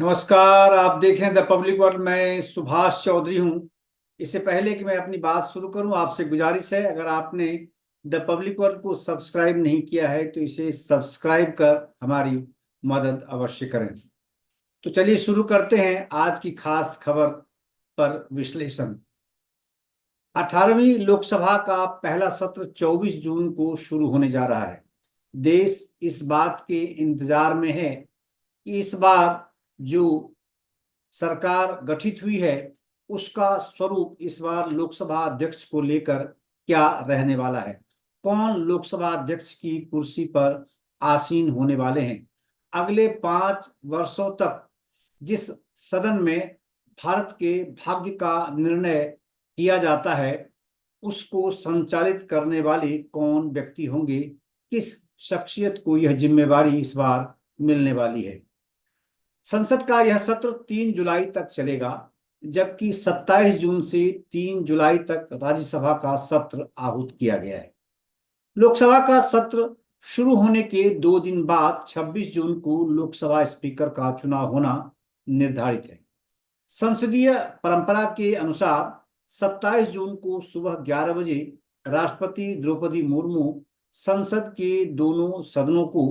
नमस्कार। आप देख रहे हैं द पब्लिक वर्ल्ड। मैं सुभाष चौधरी हूं। इससे पहले कि मैं अपनी बात शुरू करूं, आपसे गुजारिश है, अगर आपने द पब्लिक वर्ल्ड को सब्सक्राइब नहीं किया है तो इसे सब्सक्राइब कर हमारी मदद अवश्य करें। तो चलिए शुरू करते हैं आज की खास खबर पर विश्लेषण। 18वीं लोकसभा का पहला सत्र 24 जून को शुरू होने जा रहा है। देश इस बात के इंतजार में है कि इस बार जो सरकार गठित हुई है उसका स्वरूप इस बार लोकसभा अध्यक्ष को लेकर क्या रहने वाला है। कौन लोकसभा अध्यक्ष की कुर्सी पर आसीन होने वाले हैं। अगले 5 वर्षों तक जिस सदन में भारत के भाग्य का निर्णय किया जाता है उसको संचालित करने वाले कौन व्यक्ति होंगे, किस शख्सियत को यह जिम्मेवारी इस बार मिलने वाली है। संसद का यह सत्र 3 जुलाई तक चलेगा, जबकि 27 जून से 3 जुलाई तक राज्यसभा का सत्र आहूत किया गया है। लोकसभा का सत्र शुरू होने के 2 दिन बाद 26 जून को लोकसभा स्पीकर का चुनाव होना निर्धारित है। संसदीय परंपरा के अनुसार 27 जून को सुबह 11 बजे राष्ट्रपति द्रौपदी मुर्मू संसद के दोनों सदनों को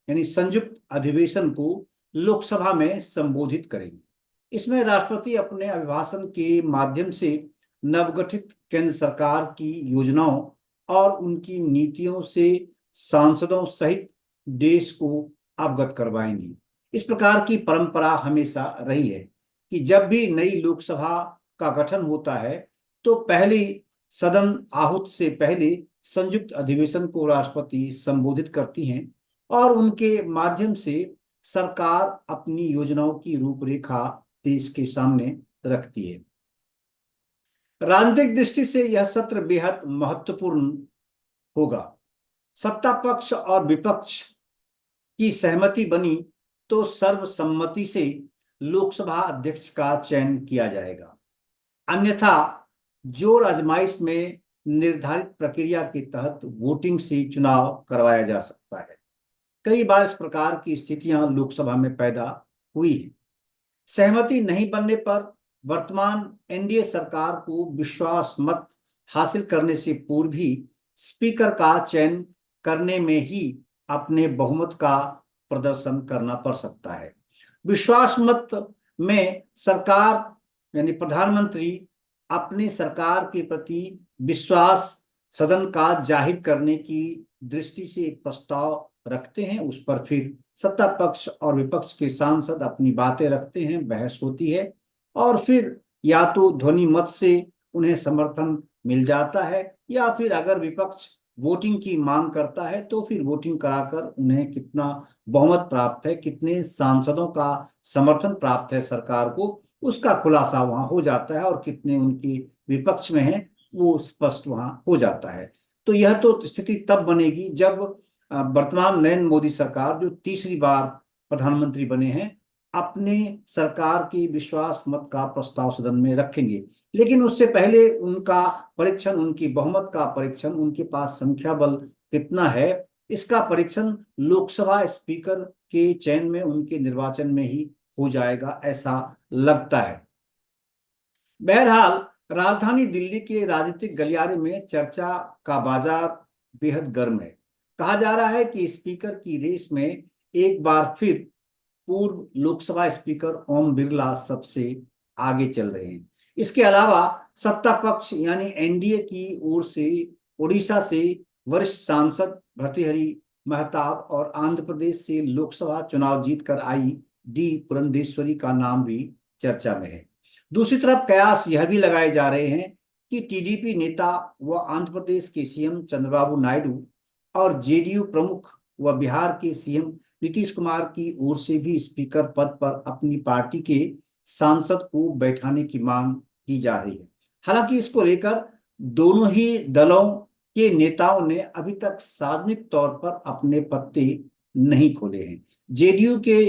यानी संयुक्त अधिवेशन को लोकसभा में संबोधित करेंगे। इसमें राष्ट्रपति अपने अभिभाषण के माध्यम से नवगठित केंद्र सरकार की योजनाओं और उनकी नीतियों से सांसदों सहित देश को अवगत करवाएंगी। इस प्रकार की परंपरा हमेशा रही है कि जब भी नई लोकसभा का गठन होता है तो पहली सदन आहूत से पहले संयुक्त अधिवेशन को राष्ट्रपति संबोधित करती हैं और उनके माध्यम से सरकार अपनी योजनाओं की रूपरेखा देश के सामने रखती है। राजनीतिक दृष्टि से यह सत्र बेहद महत्वपूर्ण होगा। सत्ता पक्ष और विपक्ष की सहमति बनी तो सर्वसम्मति से लोकसभा अध्यक्ष का चयन किया जाएगा, अन्यथा जोर आजमाइश में निर्धारित प्रक्रिया के तहत वोटिंग से चुनाव करवाया जा सकता है। कई बार इस प्रकार की स्थितियां लोकसभा में पैदा हुई है। सहमति नहीं बनने पर वर्तमान एनडीए सरकार को विश्वास मत हासिल करने से पूर्व ही स्पीकर का चयन करने में ही अपने बहुमत का प्रदर्शन करना पड़ सकता है। विश्वास मत में सरकार यानी प्रधानमंत्री अपने सरकार के प्रति विश्वास सदन का जाहिर करने की दृष्टि से एक प्रस्ताव रखते हैं। उस पर फिर सत्ता पक्ष और विपक्ष के सांसद अपनी बातें रखते हैं, बहस होती है और फिर या तो ध्वनि मत से उन्हें समर्थन मिल जाता है या फिर अगर विपक्ष वोटिंग की मांग करता है तो फिर वोटिंग कराकर उन्हें कितना बहुमत प्राप्त है, कितने सांसदों का समर्थन प्राप्त है सरकार को, उसका खुलासा वहां हो जाता है और कितने उनकी विपक्ष में है वो स्पष्ट वहां हो जाता है। तो यह तो स्थिति तब बनेगी जब वर्तमान नरेंद्र मोदी सरकार जो तीसरी बार प्रधानमंत्री बने हैं अपने सरकार की विश्वास मत का प्रस्ताव सदन में रखेंगे। लेकिन उससे पहले उनका परीक्षण, उनकी बहुमत का परीक्षण, उनके पास संख्या बल कितना है, इसका परीक्षण लोकसभा स्पीकर के चयन में, उनके निर्वाचन में ही हो जाएगा, ऐसा लगता है। बहरहाल राजधानी दिल्ली के राजनीतिक गलियारे में चर्चा का बाजार बेहद गर्म है। कहा जा रहा है कि स्पीकर की रेस में एक बार फिर पूर्व लोकसभा स्पीकर ओम बिरला सबसे आगे चल रहे हैं। इसके अलावा सत्ता पक्ष यानी एनडीए की ओर से उड़ीसा से वरिष्ठ सांसद भर्तृहरि महताब और आंध्र प्रदेश से लोकसभा चुनाव जीतकर आई डी पुरंदेश्वरी का नाम भी चर्चा में है। दूसरी तरफ कयास यह भी लगाए जा रहे हैं कि टीडीपी नेता व आंध्र प्रदेश के सीएम चंद्रबाबू नायडू और जेडीयू प्रमुख व बिहार के सीएम नीतीश कुमार की ओर से भी स्पीकर पद पर अपनी पार्टी के सांसद को बैठाने की मांग की जा रही है। हालांकि इसको लेकर दोनों ही दलों के नेताओं ने अभी तक सार्वजनिक तौर पर अपने पत्ते नहीं खोले हैं। जेडीयू के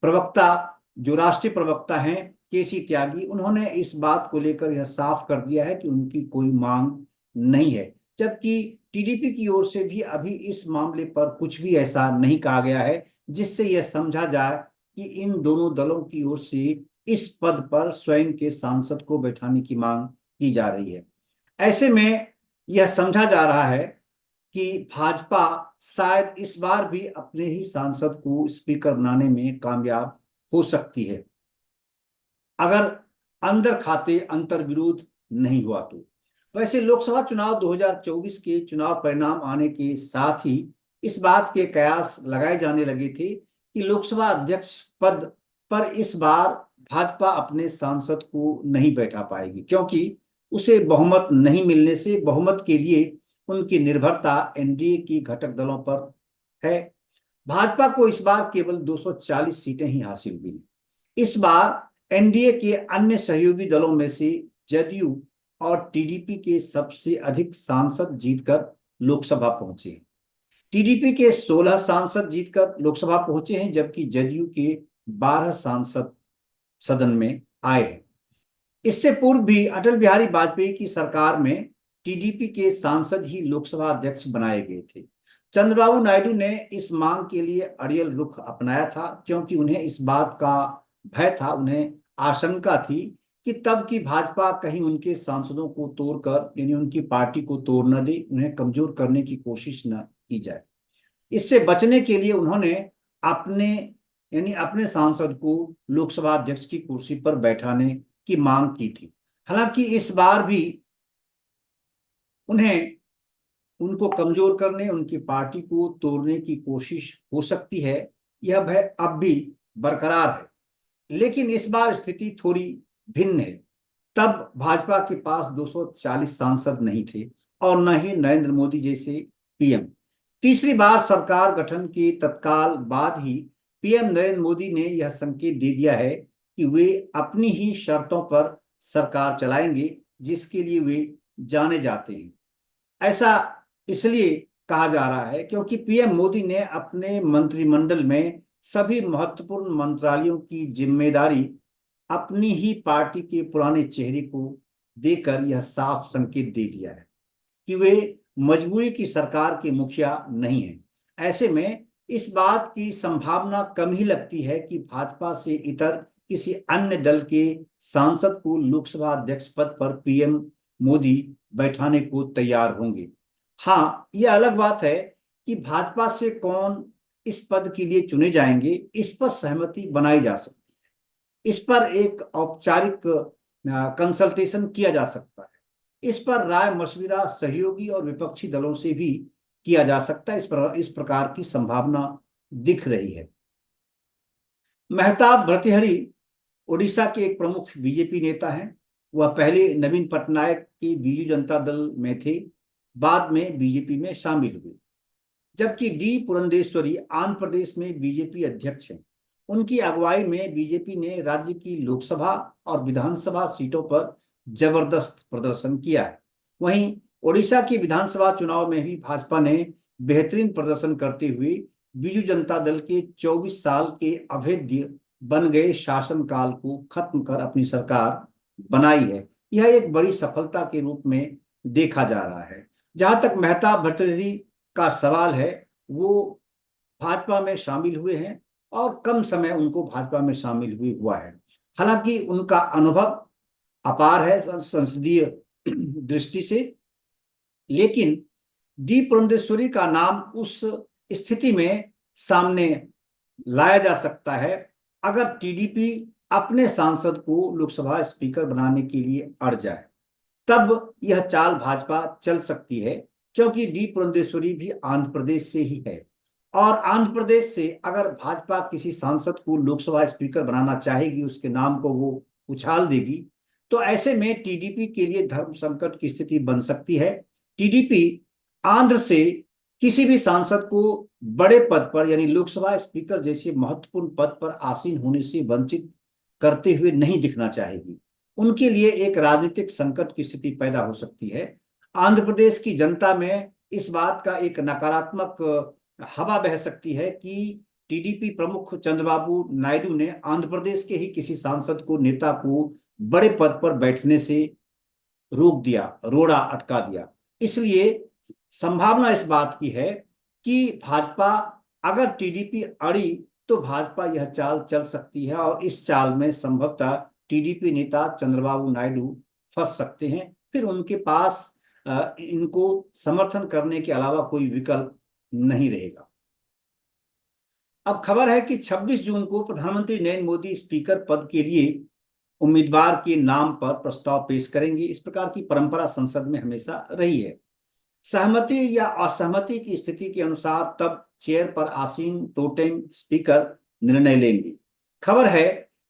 प्रवक्ता, जो राष्ट्रीय प्रवक्ता हैं केसी त्यागी, उन्होंने इस बात को लेकर यह साफ कर दिया है कि उनकी कोई मांग नहीं है, जबकि टीडीपी की ओर से भी अभी इस मामले पर कुछ भी ऐसा नहीं कहा गया है जिससे यह समझा जाए कि इन दोनों दलों की ओर से इस पद पर स्वयं के सांसद को बैठाने की मांग की जा रही है। ऐसे में यह समझा जा रहा है कि भाजपा शायद इस बार भी अपने ही सांसद को स्पीकर बनाने में कामयाब हो सकती है, अगर अंदर खाते अंतर विरोध नहीं हुआ तो। वैसे लोकसभा चुनाव 2024 के चुनाव परिणाम आने के साथ ही इस बात के कयास लगाए जाने लगे थे कि लोकसभा अध्यक्ष पद पर इस बार भाजपा अपने सांसद को नहीं बैठा पाएगी, क्योंकि उसे बहुमत नहीं मिलने से बहुमत के लिए उनकी निर्भरता एनडीए की घटक दलों पर है। भाजपा को इस बार केवल 240 सीटें ही हासिल हुई। इस बार एनडीए के अन्य सहयोगी दलों में से जदयू और टीडीपी के सबसे अधिक सांसद जीतकर लोकसभा पहुंचे हैं। टीडीपी के 16 सांसद जीतकर लोकसभा पहुंचे हैं, जबकि जदयू के 12 सांसद सदन में आए हैं। इससे पूर्व भी अटल बिहारी वाजपेयी की सरकार में टीडीपी के सांसद ही लोकसभा अध्यक्ष बनाए गए थे। चंद्रबाबू नायडू ने इस मांग के लिए अड़ियल रुख अपनाया था, क्योंकि उन्हें इस बात का भय था, उन्हें आशंका थी कि तब की भाजपा कहीं उनके सांसदों को तोड़कर, यानी उनकी पार्टी को तोड़ न दे, उन्हें कमजोर करने की कोशिश न की जाए। इससे बचने के लिए उन्होंने अपने यानी अपने सांसद को लोकसभा अध्यक्ष की कुर्सी पर बैठाने की मांग की थी। हालांकि इस बार भी उन्हें उनको कमजोर करने, उनकी पार्टी को तोड़ने की कोशिश हो सकती है, यह भय अब भी बरकरार है। लेकिन इस बार स्थिति थोड़ी भिन्न है। तब भाजपा के पास 240 सांसद नहीं थे और न ही नरेंद्र मोदी जैसे पीएम। तीसरी बार सरकार गठन के तत्काल बाद ही पीएम नरेंद्र मोदी ने यह संकेत दे दिया है कि वे अपनी ही शर्तों पर सरकार चलाएंगे, जिसके लिए वे जाने जाते हैं। ऐसा इसलिए कहा जा रहा है क्योंकि पीएम मोदी ने अपने मंत्रिमंडल में सभी महत्वपूर्ण मंत्रालयों की जिम्मेदारी अपनी ही पार्टी के पुराने चेहरे को देकर यह साफ संकेत दे दिया है कि वे मजबूरी की सरकार के मुखिया नहीं हैं। ऐसे में इस बात की संभावना कम ही लगती है कि भाजपा से इतर किसी अन्य दल के सांसद को लोकसभा अध्यक्ष पद पर पीएम मोदी बैठाने को तैयार होंगे। हाँ, यह अलग बात है कि भाजपा से कौन इस पद के लिए चुने जाएंगे, इस पर सहमति बनाई जा सकती है। इस पर एक औपचारिक कंसल्टेशन किया जा सकता है। इस पर राय मशविरा सहयोगी और विपक्षी दलों से भी किया जा सकता है। इस प्रकार की संभावना दिख रही है। मेहताब भर्तृहरि ओडिशा के एक प्रमुख बीजेपी नेता हैं। वह पहले नवीन पटनायक के बीजू जनता दल में थे, बाद में बीजेपी में शामिल हुए। जबकि डी पुरंदेश्वरी आंध्र प्रदेश में बीजेपी अध्यक्ष हैं। उनकी अगुवाई में बीजेपी ने राज्य की लोकसभा और विधानसभा सीटों पर जबरदस्त प्रदर्शन किया है। वहीं ओडिशा की विधानसभा चुनाव में भी भाजपा ने बेहतरीन प्रदर्शन करते हुए बीजू जनता दल के 24 साल के अभेद्य बन गए शासनकाल को खत्म कर अपनी सरकार बनाई है। यह एक बड़ी सफलता के रूप में देखा जा रहा है। जहां तक मेहताब भर्तृहरि का सवाल है, वो भाजपा में शामिल हुए हैं और कम समय उनको भाजपा में शामिल हुआ है। हालांकि उनका अनुभव अपार है संसदीय दृष्टि से, लेकिन डी पुरंदेश्वरी का नाम उस स्थिति में सामने लाया जा सकता है अगर टीडीपी अपने सांसद को लोकसभा स्पीकर बनाने के लिए अड़ जाए। तब यह चाल भाजपा चल सकती है, क्योंकि डी पुरंदेश्वरी भी आंध्र प्रदेश से ही है और आंध्र प्रदेश से अगर भाजपा किसी सांसद को लोकसभा स्पीकर बनाना चाहेगी, उसके नाम को वो उछाल देगी, तो ऐसे में टीडीपी के लिए धर्म संकट की स्थिति बन सकती है। टीडीपी आंध्र से किसी भी सांसद को बड़े पद पर, यानी लोकसभा स्पीकर जैसे महत्वपूर्ण पद पर आसीन होने से वंचित करते हुए नहीं दिखना चाहेगी। उनके लिए एक राजनीतिक संकट की स्थिति पैदा हो सकती है। आंध्र प्रदेश की जनता में इस बात का एक नकारात्मक हवा बह सकती है कि टीडीपी प्रमुख चंद्रबाबू नायडू ने आंध्र प्रदेश के ही किसी सांसद को, नेता को बड़े पद पर बैठने से रोक दिया, रोड़ा अटका दिया। इसलिए संभावना इस बात की है कि भाजपा अगर टीडीपी अड़ी तो भाजपा यह चाल चल सकती है और इस चाल में संभवतः टीडीपी नेता चंद्रबाबू नायडू फंस सकते हैं। फिर उनके पास इनको समर्थन करने के अलावा कोई विकल्प नहीं रहेगा। अब खबर है कि 26 जून को प्रधानमंत्री नरेंद्र मोदी स्पीकर पद के लिए उम्मीदवार के नाम पर प्रस्ताव पेश करेंगे। इस प्रकार की परंपरा संसद में हमेशा रही है। सहमति या असहमति की स्थिति के अनुसार तब चेयर पर आसीन टोटेम स्पीकर निर्णय लेंगे। खबर है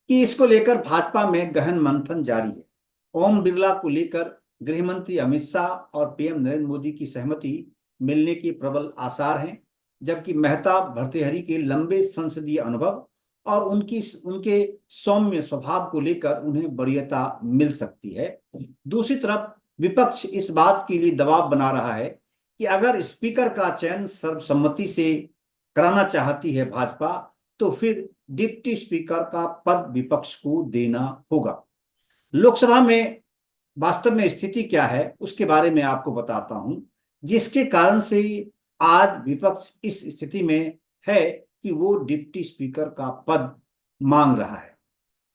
कि इसको लेकर भाजपा में गहन मंथन जारी है। ओम बिरला को लेकर गृह मंत्री अमित शाह और पीएम नरेंद्र मोदी की सहमति मिलने के प्रबल आसार हैं, जबकि मेहता भर्तृहरि के लंबे संसदीय अनुभव और उनके सौम्य स्वभाव को लेकर उन्हें वरीयता मिल सकती है। दूसरी तरफ विपक्ष इस बात के लिए दबाव बना रहा है कि अगर स्पीकर का चयन सर्वसम्मति से कराना चाहती है भाजपा, तो फिर डिप्टी स्पीकर का पद विपक्ष को देना होगा। लोकसभा में वास्तव में स्थिति क्या है उसके बारे में आपको बताता हूं, जिसके कारण से आज विपक्ष इस स्थिति में है कि वो डिप्टी स्पीकर का पद मांग रहा है।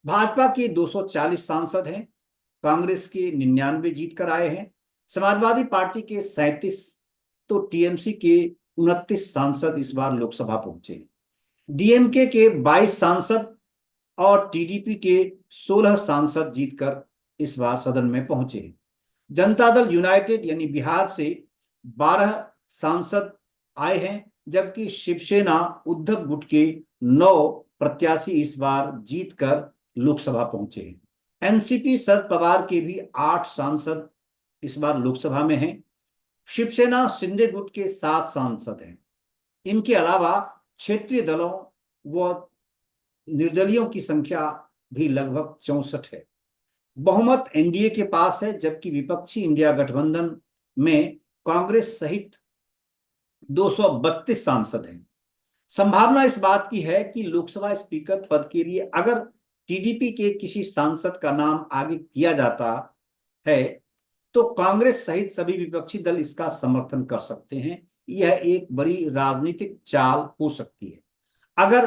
भाजपा के 240 सांसद हैं, कांग्रेस के 99 जीत कर आए हैं, समाजवादी पार्टी के 37, तो टीएमसी के 29 सांसद इस बार लोकसभा पहुंचे। डीएमके के 22 सांसद और टीडीपी के 16 सांसद जीतकर इस बार सदन में पहुंचे। जनता दल यूनाइटेड यानी बिहार से 12 सांसद आए हैं, जबकि शिवसेना उद्धव गुट के 9 प्रत्याशी इस बार जीतकर लोकसभा पहुंचे हैं। एनसीपी शरद पवार के भी 8 सांसद इस बार लोकसभा में हैं। शिवसेना शिंदे गुट के 7 सांसद हैं। इनके अलावा क्षेत्रीय दलों व निर्दलियों की संख्या भी लगभग 64 है। बहुमत एनडीए के पास है, जबकि विपक्षी इंडिया गठबंधन में कांग्रेस सहित 232 सांसद हैं। संभावना इस बात की है कि लोकसभा स्पीकर पद के लिए अगर टीडीपी के किसी सांसद का नाम आगे किया जाता है तो कांग्रेस सहित सभी विपक्षी दल इसका समर्थन कर सकते हैं। यह एक बड़ी राजनीतिक चाल हो सकती है। अगर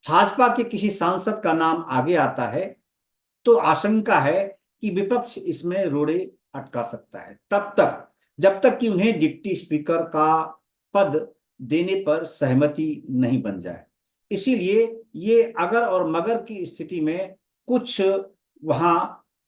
भाजपा के किसी सांसद का नाम आगे आता है तो आशंका है कि विपक्ष इसमें रोड़े अटका सकता है, तब तक जब तक कि उन्हें डिप्टी स्पीकर का पद देने पर सहमति नहीं बन जाए। इसीलिए ये अगर और मगर की स्थिति में कुछ वहां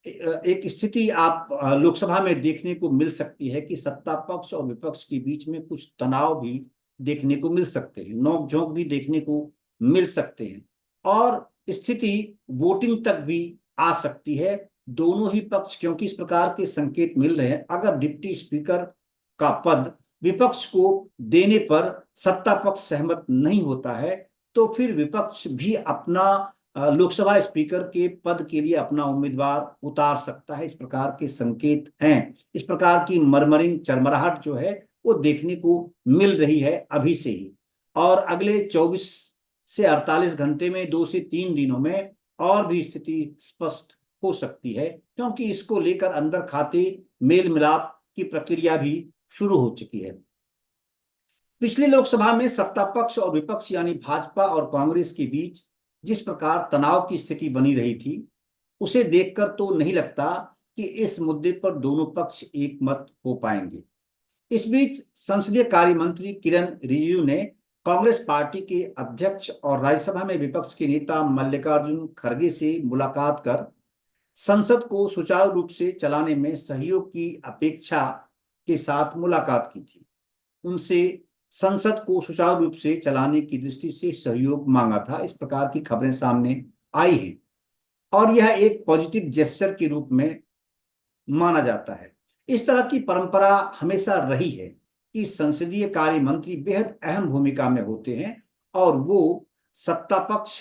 एक स्थिति आप लोकसभा में देखने को मिल सकती है कि सत्ता पक्ष और विपक्ष के बीच में कुछ तनाव भी देखने को मिल सकते हैं, नोकझोंक भी देखने को मिल सकते हैं और स्थिति वोटिंग तक भी आ सकती है। दोनों ही पक्ष, क्योंकि इस प्रकार के संकेत मिल रहे हैं, अगर डिप्टी स्पीकर का पद विपक्ष को देने पर सत्ता पक्ष सहमत नहीं होता है तो फिर विपक्ष भी अपना लोकसभा स्पीकर के पद के लिए अपना उम्मीदवार उतार सकता है। इस प्रकार के संकेत हैं। इस प्रकार की मरमरिंग चरमराहट जो है वो देखने को मिल रही है अभी से ही, और अगले 24 से 48 घंटे में 2 से 3 दिनों में और भी स्थिति स्पष्ट हो सकती है, क्योंकि इसको लेकर अंदर खाते मेल मिलाप की प्रक्रिया भी शुरू हो चुकी है। पिछली लोकसभा में सत्ता पक्ष और विपक्ष यानी भाजपा और कांग्रेस के बीच जिस प्रकार तनाव की स्थिति बनी रही थी, उसे देखकर तो नहीं लगता कि इस मुद्दे पर दोनों पक्ष एक मत हो पाएंगे। इस बीच संसदीय कार्य मंत्री किरण रिजिजू ने कांग्रेस पार्टी के अध्यक्ष और राज्यसभा में विपक्ष के नेता मल्लिकार्जुन खड़गे से मुलाकात कर संसद को सुचारू रूप से चलाने में सहयोग की अपेक्षा के साथ मुलाकात की थी। उनसे संसद को सुचारू रूप से चलाने की दृष्टि से सहयोग मांगा था। इस प्रकार की खबरें सामने आई हैं और यह एक पॉजिटिव जेस्चर के रूप में माना जाता है। इस तरह की परंपरा हमेशा रही है कि संसदीय कार्य मंत्री बेहद अहम भूमिका में होते हैं और वो सत्ता पक्ष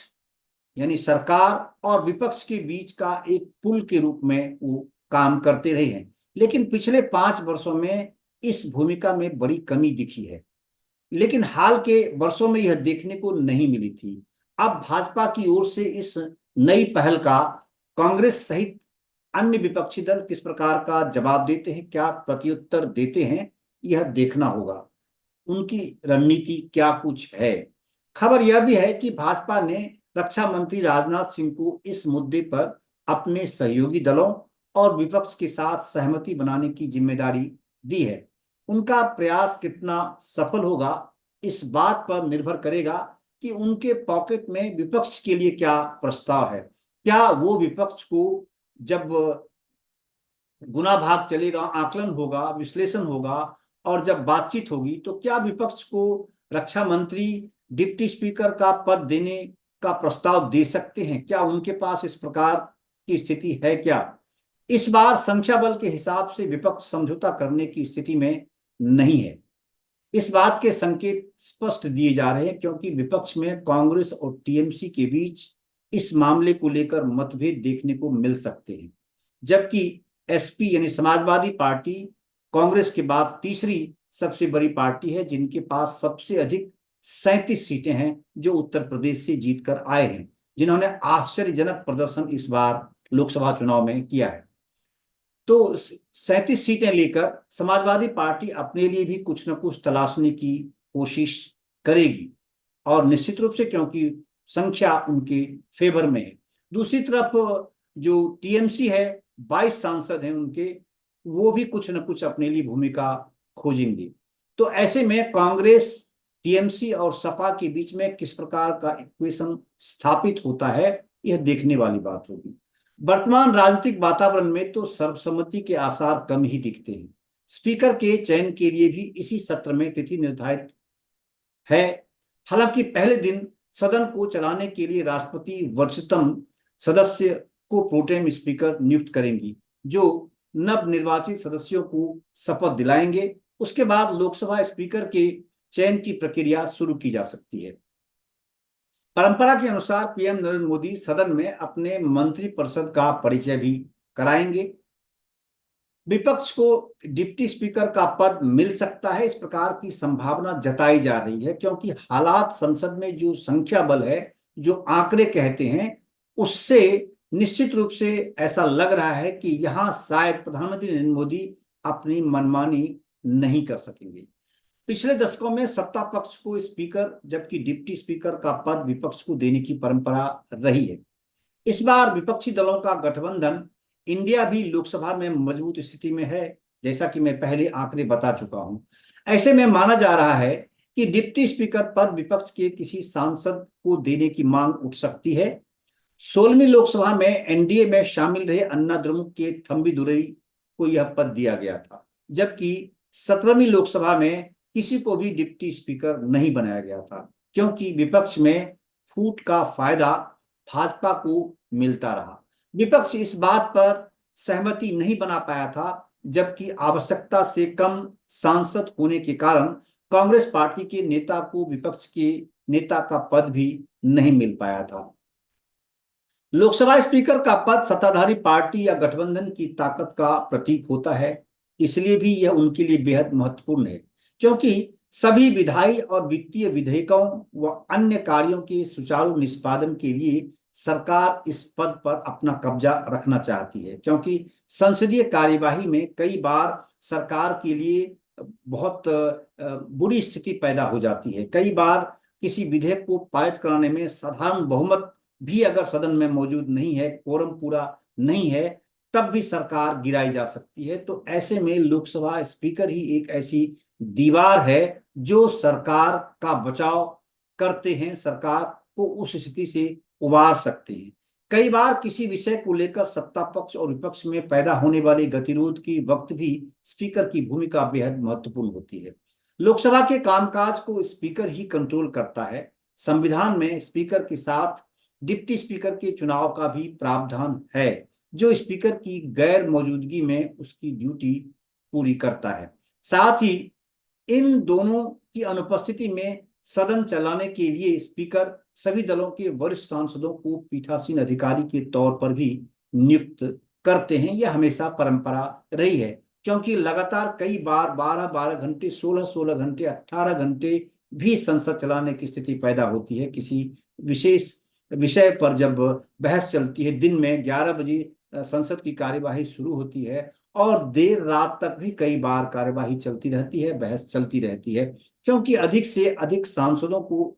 यानी सरकार और विपक्ष के बीच का एक पुल के रूप में वो काम करते रहे हैं। लेकिन पिछले 5 वर्षों में इस भूमिका में बड़ी कमी दिखी है, लेकिन हाल के वर्षों में यह देखने को नहीं मिली थी। अब भाजपा की ओर से इस नई पहल का कांग्रेस सहित अन्य विपक्षी दल किस प्रकार का जवाब देते हैं, क्या प्रत्युत्तर देते हैं, यह देखना होगा। उनकी रणनीति क्या कुछ है। खबर यह भी है कि भाजपा ने रक्षा मंत्री राजनाथ सिंह को इस मुद्दे पर अपने सहयोगी दलों और विपक्ष के साथ सहमति बनाने की जिम्मेदारी दी है। उनका प्रयास कितना सफल होगा इस बात पर निर्भर करेगा कि उनके पॉकेट में विपक्ष के लिए क्या प्रस्ताव है। क्या वो विपक्ष को जब गुना भाग चलेगा, आकलन होगा, विश्लेषण होगा और जब बातचीत होगी, तो क्या विपक्ष को रक्षा मंत्री, डिप्टी स्पीकर का पद देने का प्रस्ताव दे सकते हैं? क्या उनके पास इस प्रकार की स्थिति है? क्या इस बार संख्या बल के हिसाब से विपक्ष समझौता करने की स्थिति में नहीं है? इस बात के संकेत स्पष्ट दिए जा रहे हैं क्योंकि विपक्ष में कांग्रेस और टीएमसी के बीच इस मामले को लेकर मतभेद देखने को मिल सकते हैं। जबकि एसपी यानी समाजवादी पार्टी कांग्रेस के बाद तीसरी सबसे बड़ी पार्टी है, जिनके पास सबसे अधिक 37 सीटें हैं, जो उत्तर प्रदेश से जीतकर आए हैं, जिन्होंने आश्चर्यजनक प्रदर्शन इस बार लोकसभा चुनाव में किया है। तो 37 सीटें लेकर समाजवादी पार्टी अपने लिए भी कुछ न कुछ तलाशने की कोशिश करेगी, और निश्चित रूप से क्योंकि संख्या उनके फेवर में है। दूसरी तरफ जो टीएमसी है, 22 सांसद हैं उनके, वो भी कुछ न कुछ अपने लिए भूमिका खोजेंगे। तो ऐसे में कांग्रेस, टीएमसी और सपा के बीच में किस प्रकार का इक्वेशन स्थापित होता है, यह देखने वाली बात होगी। वर्तमान राजनीतिक वातावरण में तो सर्वसम्मति के आसार कम ही दिखते हैं। स्पीकर के चयन के लिए भी इसी सत्र में तिथि निर्धारित है। हालांकि पहले दिन सदन को चलाने के लिए राष्ट्रपति वरिष्ठतम सदस्य को प्रोटेम स्पीकर नियुक्त करेंगी, जो नवनिर्वाचित सदस्यों को शपथ दिलाएंगे। उसके बाद लोकसभा स्पीकर के चयन की प्रक्रिया शुरू की जा सकती है। परंपरा के अनुसार पीएम नरेंद्र मोदी सदन में अपने मंत्रिपरिषद का परिचय भी कराएंगे। विपक्ष को डिप्टी स्पीकर का पद मिल सकता है, इस प्रकार की संभावना जताई जा रही है, क्योंकि हालात संसद में जो संख्या बल है, जो आंकड़े कहते हैं, उससे निश्चित रूप से ऐसा लग रहा है कि यहां शायद प्रधानमंत्री नरेंद्र मोदी अपनी मनमानी नहीं कर सकेंगे। पिछले दशकों में सत्ता पक्ष को स्पीकर जबकि डिप्टी स्पीकर का पद विपक्ष को देने की परंपरा रही है। इस बार विपक्षी दलों का गठबंधन इंडिया भी लोकसभा में मजबूत स्थिति में है, जैसा कि मैं पहले आंकड़े बता चुका हूं। ऐसे में माना जा रहा है कि डिप्टी स्पीकर पद विपक्ष के किसी सांसद को देने की मांग उठ सकती है। 16वीं लोकसभा में एनडीए में शामिल रहे अन्ना द्रमुक के थम्बी दुरई को यह पद दिया गया था, जबकि 17वीं लोकसभा में किसी को भी डिप्टी स्पीकर नहीं बनाया गया था, क्योंकि विपक्ष में फूट का फायदा भाजपा को मिलता रहा। विपक्ष इस बात पर सहमति नहीं बना पाया था, जबकि आवश्यकता से कम सांसद होने के कारण कांग्रेस पार्टी के नेता को विपक्ष के नेता का पद भी नहीं मिल पाया था। लोकसभा स्पीकर का पद सत्ताधारी पार्टी या गठबंधन की ताकत का प्रतीक होता है, इसलिए भी यह उनके लिए बेहद महत्वपूर्ण है, क्योंकि सभी विधायी और वित्तीय विधेयकों व अन्य कार्यों के सुचारू निष्पादन के लिए सरकार इस पद पर अपना कब्जा रखना चाहती है, क्योंकि संसदीय कार्यवाही में कई बार सरकार के लिए बहुत बुरी स्थिति पैदा हो जाती है। कई बार किसी विधेयक को पारित कराने में साधारण बहुमत भी अगर सदन में मौजूद नहीं है, कोरम पूरा नहीं है, तब भी सरकार गिराई जा सकती है। तो ऐसे में लोकसभा स्पीकर ही एक ऐसी दीवार है जो सरकार का बचाव करते हैं, सरकार को उस स्थिति से उबार सकते हैं। कई बार किसी विषय को लेकर सत्ता पक्ष और विपक्ष में पैदा होने वाले गतिरोध के वक्त भी स्पीकर की भूमिका बेहद महत्वपूर्ण होती है। लोकसभा के कामकाज को स्पीकर ही कंट्रोल करता है। संविधान में स्पीकर के साथ डिप्टी स्पीकर के चुनाव का भी प्रावधान है, जो स्पीकर की गैर मौजूदगी में उसकी ड्यूटी पूरी करता है। साथ ही इन दोनों की अनुपस्थिति में सदन चलाने के लिए स्पीकर सभी दलों के वरिष्ठ सांसदों को पीठासीन अधिकारी के तौर पर भी नियुक्त करते हैं। यह हमेशा परंपरा रही है, क्योंकि लगातार कई बार 12-12 घंटे, 16-16 घंटे, 18 घंटे भी संसद चलाने की स्थिति पैदा होती है। किसी विशेष विषय पर जब बहस चलती है, दिन में 11 बजे संसद की कार्यवाही शुरू होती है और देर रात तक भी कई बार कार्यवाही चलती रहती है, बहस चलती रहती है, क्योंकि अधिक से अधिक सांसदों को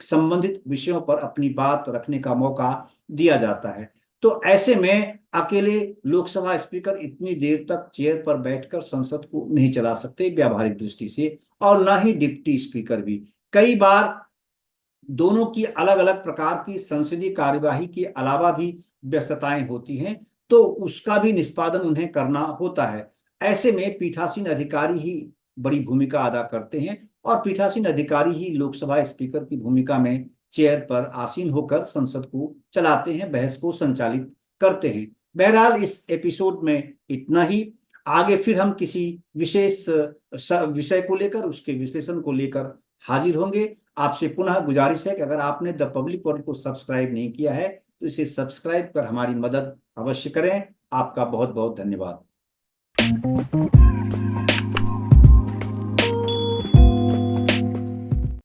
संबंधित विषयों पर अपनी बात रखने का मौका दिया जाता है। तो ऐसे में अकेले लोकसभा स्पीकर इतनी देर तक चेयर पर बैठकर संसद को नहीं चला सकते व्यावहारिक दृष्टि से, और ना ही डिप्टी स्पीकर भी। कई बार दोनों की अलग अलग प्रकार की संसदीय कार्यवाही के अलावा भी व्यस्तताएं होती हैं, तो उसका भी निष्पादन उन्हें करना होता है। ऐसे में पीठासीन अधिकारी ही बड़ी भूमिका अदा करते हैं, और पीठासीन अधिकारी ही लोकसभा स्पीकर की भूमिका में चेयर पर आसीन होकर संसद को चलाते हैं, बहस को संचालित करते हैं। बहरहाल इस एपिसोड में इतना ही। आगे फिर हम किसी विशेष विषय को लेकर, उसके विश्लेषण को लेकर हाजिर होंगे। आपसे पुनः गुजारिश है कि अगर आपने द पब्लिक वर्ल्ड को सब्सक्राइब नहीं किया है तो इसे सब्सक्राइब कर हमारी मदद अवश्य करें। आपका बहुत बहुत धन्यवाद।